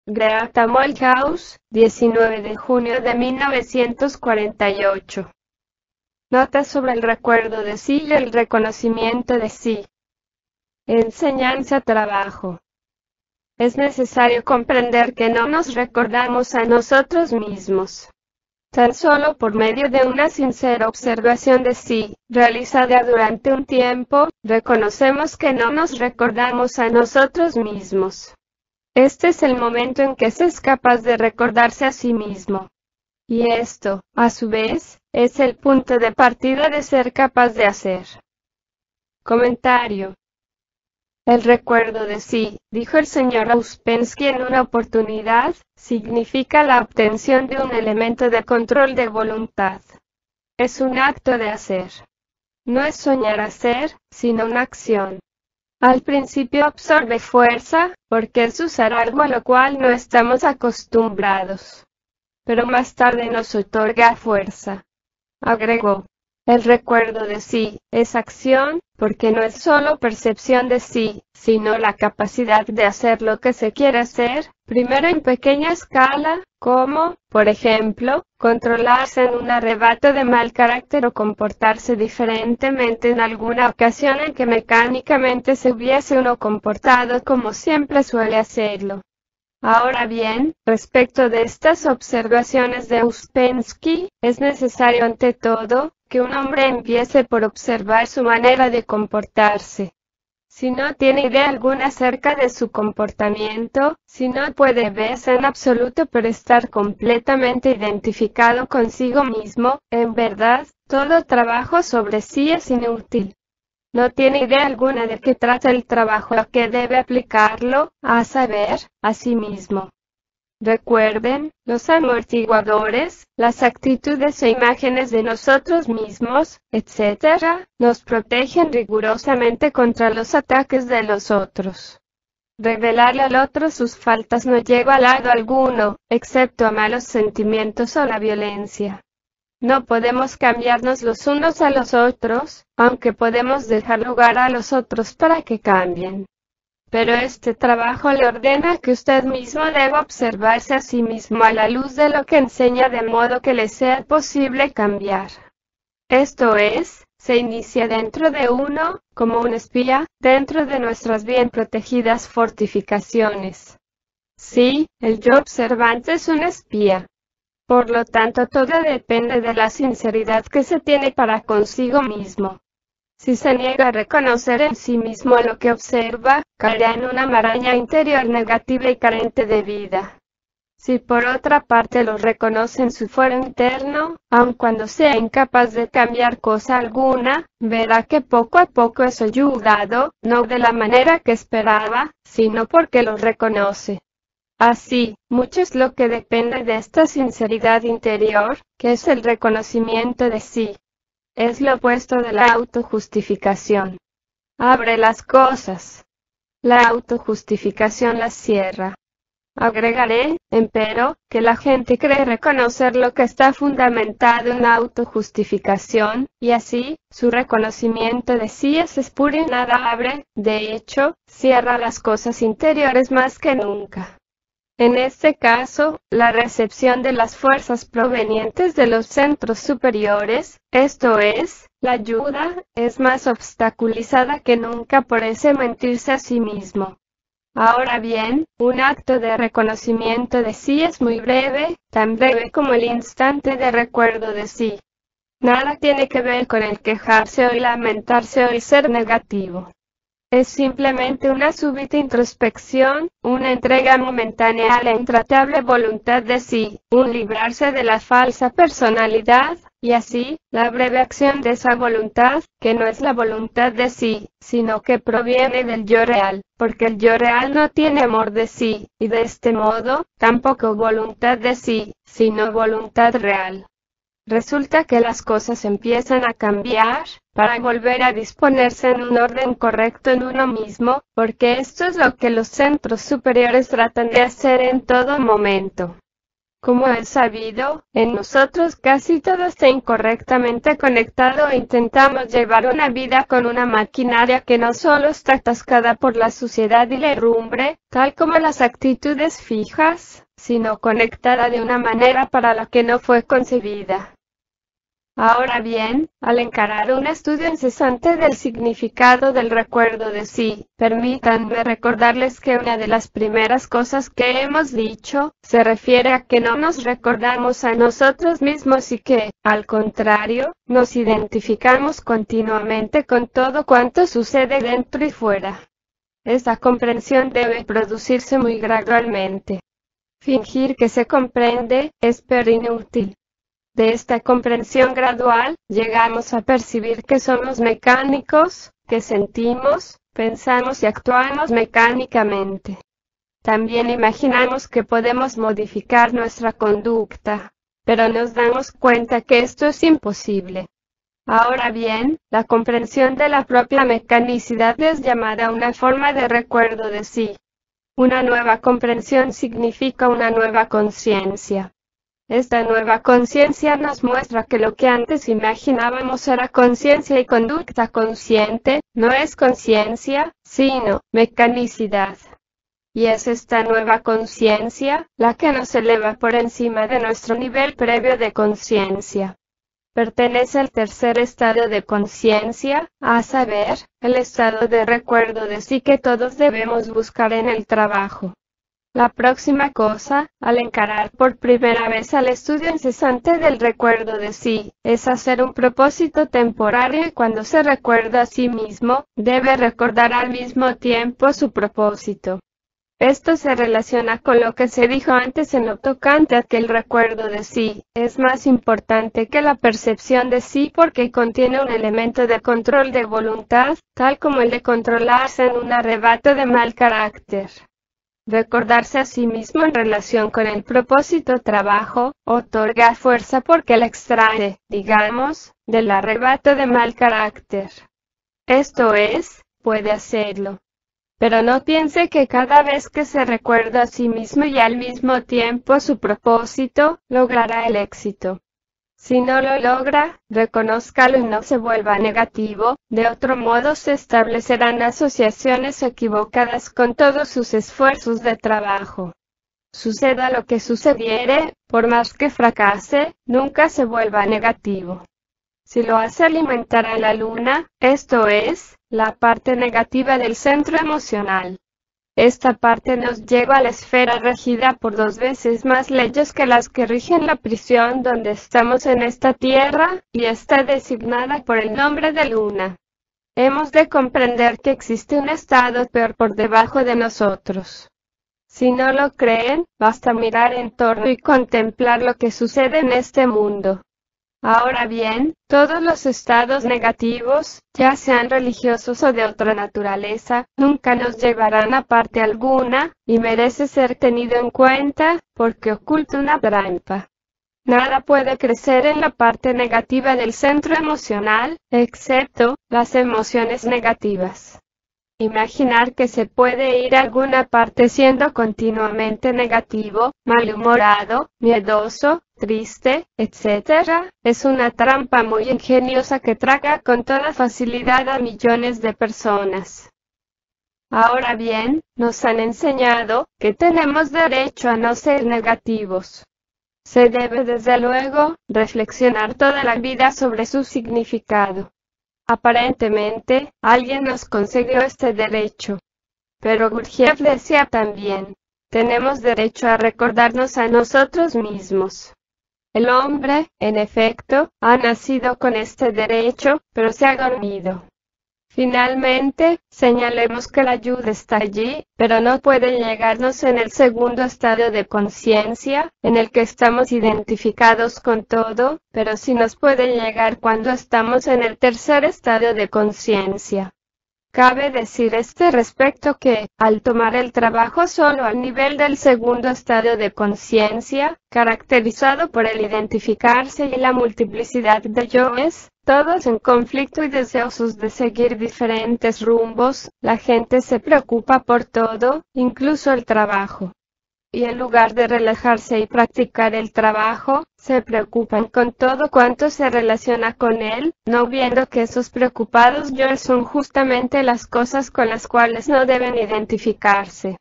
Greta Molthaus, 19 de junio de 1948. Notas sobre el recuerdo de sí y el reconocimiento de sí. Enseñanza-trabajo. Es necesario comprender que no nos recordamos a nosotros mismos. Tan solo por medio de una sincera observación de sí, realizada durante un tiempo, reconocemos que no nos recordamos a nosotros mismos. Este es el momento en que se es capaz de recordarse a sí mismo. Y esto, a su vez, es el punto de partida de ser capaz de hacer. Comentario. El recuerdo de sí, dijo el señor Ouspensky en una oportunidad, significa la obtención de un elemento de control de voluntad. Es un acto de hacer. No es soñar hacer, sino una acción. Al principio absorbe fuerza, porque es usar algo a lo cual no estamos acostumbrados. Pero más tarde nos otorga fuerza. Agregó. El recuerdo de sí es acción, porque no es solo percepción de sí, sino la capacidad de hacer lo que se quiere hacer, primero en pequeña escala, como, por ejemplo, controlarse en un arrebato de mal carácter o comportarse diferentemente en alguna ocasión en que mecánicamente se hubiese uno comportado como siempre suele hacerlo. Ahora bien, respecto de estas observaciones de Ouspensky, es necesario ante todo, que un hombre empiece por observar su manera de comportarse. Si no tiene idea alguna acerca de su comportamiento, si no puede verse en absoluto pero estar completamente identificado consigo mismo, en verdad, todo trabajo sobre sí es inútil. No tiene idea alguna de qué trata el trabajo a que debe aplicarlo, a saber, a sí mismo. Recuerden, los amortiguadores, las actitudes e imágenes de nosotros mismos, etc., nos protegen rigurosamente contra los ataques de los otros. Revelarle al otro sus faltas no lleva a lado alguno, excepto a malos sentimientos o la violencia. No podemos cambiarnos los unos a los otros, aunque podemos dejar lugar a los otros para que cambien. Pero este trabajo le ordena que usted mismo deba observarse a sí mismo a la luz de lo que enseña de modo que le sea posible cambiar. Esto es, se inicia dentro de uno, como un espía, dentro de nuestras bien protegidas fortificaciones. Sí, el yo observante es un espía. Por lo tanto, todo depende de la sinceridad que se tiene para consigo mismo. Si se niega a reconocer en sí mismo lo que observa, caerá en una maraña interior negativa y carente de vida. Si por otra parte lo reconoce en su fuero interno, aun cuando sea incapaz de cambiar cosa alguna, verá que poco a poco es ayudado, no de la manera que esperaba, sino porque lo reconoce. Así, mucho es lo que depende de esta sinceridad interior, que es el reconocimiento de sí. Es lo opuesto de la autojustificación. Abre las cosas. La autojustificación las cierra. Agregaré, empero, que la gente cree reconocer lo que está fundamentado en la autojustificación, y así, su reconocimiento de sí es espuro y nada abre, de hecho, cierra las cosas interiores más que nunca. En este caso, la recepción de las fuerzas provenientes de los centros superiores, esto es, la ayuda, es más obstaculizada que nunca por ese mentirse a sí mismo. Ahora bien, un acto de reconocimiento de sí es muy breve, tan breve como el instante de recuerdo de sí. Nada tiene que ver con el quejarse o el lamentarse o el ser negativo. Es simplemente una súbita introspección, una entrega momentánea a la intratable voluntad de sí, un librarse de la falsa personalidad, y así, la breve acción de esa voluntad, que no es la voluntad de sí, sino que proviene del yo real, porque el yo real no tiene amor de sí, y de este modo, tampoco voluntad de sí, sino voluntad real. Resulta que las cosas empiezan a cambiar, para volver a disponerse en un orden correcto en uno mismo, porque esto es lo que los centros superiores tratan de hacer en todo momento. Como es sabido, en nosotros casi todo está incorrectamente conectado e intentamos llevar una vida con una maquinaria que no solo está atascada por la suciedad y la herrumbre, tal como las actitudes fijas, sino conectada de una manera para la que no fue concebida. Ahora bien, al encarar un estudio incesante del significado del recuerdo de sí, permítanme recordarles que una de las primeras cosas que hemos dicho, se refiere a que no nos recordamos a nosotros mismos y que, al contrario, nos identificamos continuamente con todo cuanto sucede dentro y fuera. Esta comprensión debe producirse muy gradualmente. Fingir que se comprende, es pero inútil. De esta comprensión gradual, llegamos a percibir que somos mecánicos, que sentimos, pensamos y actuamos mecánicamente. También imaginamos que podemos modificar nuestra conducta, pero nos damos cuenta que esto es imposible. Ahora bien, la comprensión de la propia mecanicidad es llamada una forma de recuerdo de sí. Una nueva comprensión significa una nueva conciencia. Esta nueva conciencia nos muestra que lo que antes imaginábamos era conciencia y conducta consciente, no es conciencia, sino mecanicidad. Y es esta nueva conciencia, la que nos eleva por encima de nuestro nivel previo de conciencia. Pertenece al tercer estado de conciencia, a saber, el estado de recuerdo de sí que todos debemos buscar en el trabajo. La próxima cosa, al encarar por primera vez al estudio incesante del recuerdo de sí, es hacer un propósito temporario y cuando se recuerda a sí mismo, debe recordar al mismo tiempo su propósito. Esto se relaciona con lo que se dijo antes en lo tocante a que el recuerdo de sí es más importante que la percepción de sí porque contiene un elemento de control de voluntad, tal como el de controlarse en un arrebato de mal carácter. Recordarse a sí mismo en relación con el propósito trabajo, otorga fuerza porque la extrae, digamos, del arrebato de mal carácter. Esto es, puede hacerlo. Pero no piense que cada vez que se recuerda a sí mismo y al mismo tiempo su propósito, logrará el éxito. Si no lo logra, reconózcalo y no se vuelva negativo, de otro modo se establecerán asociaciones equivocadas con todos sus esfuerzos de trabajo. Suceda lo que sucediere, por más que fracase, nunca se vuelva negativo. Si lo hace alimentar a la luna, esto es, la parte negativa del centro emocional. Esta parte nos lleva a la esfera regida por 2 veces más leyes que las que rigen la prisión donde estamos en esta tierra, y está designada por el nombre de luna. Hemos de comprender que existe un estado peor por debajo de nosotros. Si no lo creen, basta mirar en torno y contemplar lo que sucede en este mundo. Ahora bien, todos los estados negativos, ya sean religiosos o de otra naturaleza, nunca nos llevarán a parte alguna, y merece ser tenido en cuenta, porque oculta una trampa. Nada puede crecer en la parte negativa del centro emocional, excepto las emociones negativas. Imaginar que se puede ir a alguna parte siendo continuamente negativo, malhumorado, miedoso, triste, etc., es una trampa muy ingeniosa que traga con toda facilidad a millones de personas. Ahora bien, nos han enseñado que tenemos derecho a no ser negativos. Se debe desde luego reflexionar toda la vida sobre su significado. Aparentemente, alguien nos concedió este derecho. Pero Gurdjieff decía también, tenemos derecho a recordarnos a nosotros mismos. El hombre, en efecto, ha nacido con este derecho, pero se ha dormido. Finalmente, señalemos que la ayuda está allí, pero no puede llegarnos en el segundo estado de conciencia, en el que estamos identificados con todo, pero sí nos puede llegar cuando estamos en el tercer estado de conciencia. Cabe decir este respecto que, al tomar el trabajo solo al nivel del segundo estado de conciencia, caracterizado por el identificarse y la multiplicidad de yoes, todos en conflicto y deseosos de seguir diferentes rumbos, la gente se preocupa por todo, incluso el trabajo. y en lugar de relajarse y practicar el trabajo, se preocupan con todo cuanto se relaciona con él, no viendo que esos preocupados yo son justamente las cosas con las cuales no deben identificarse.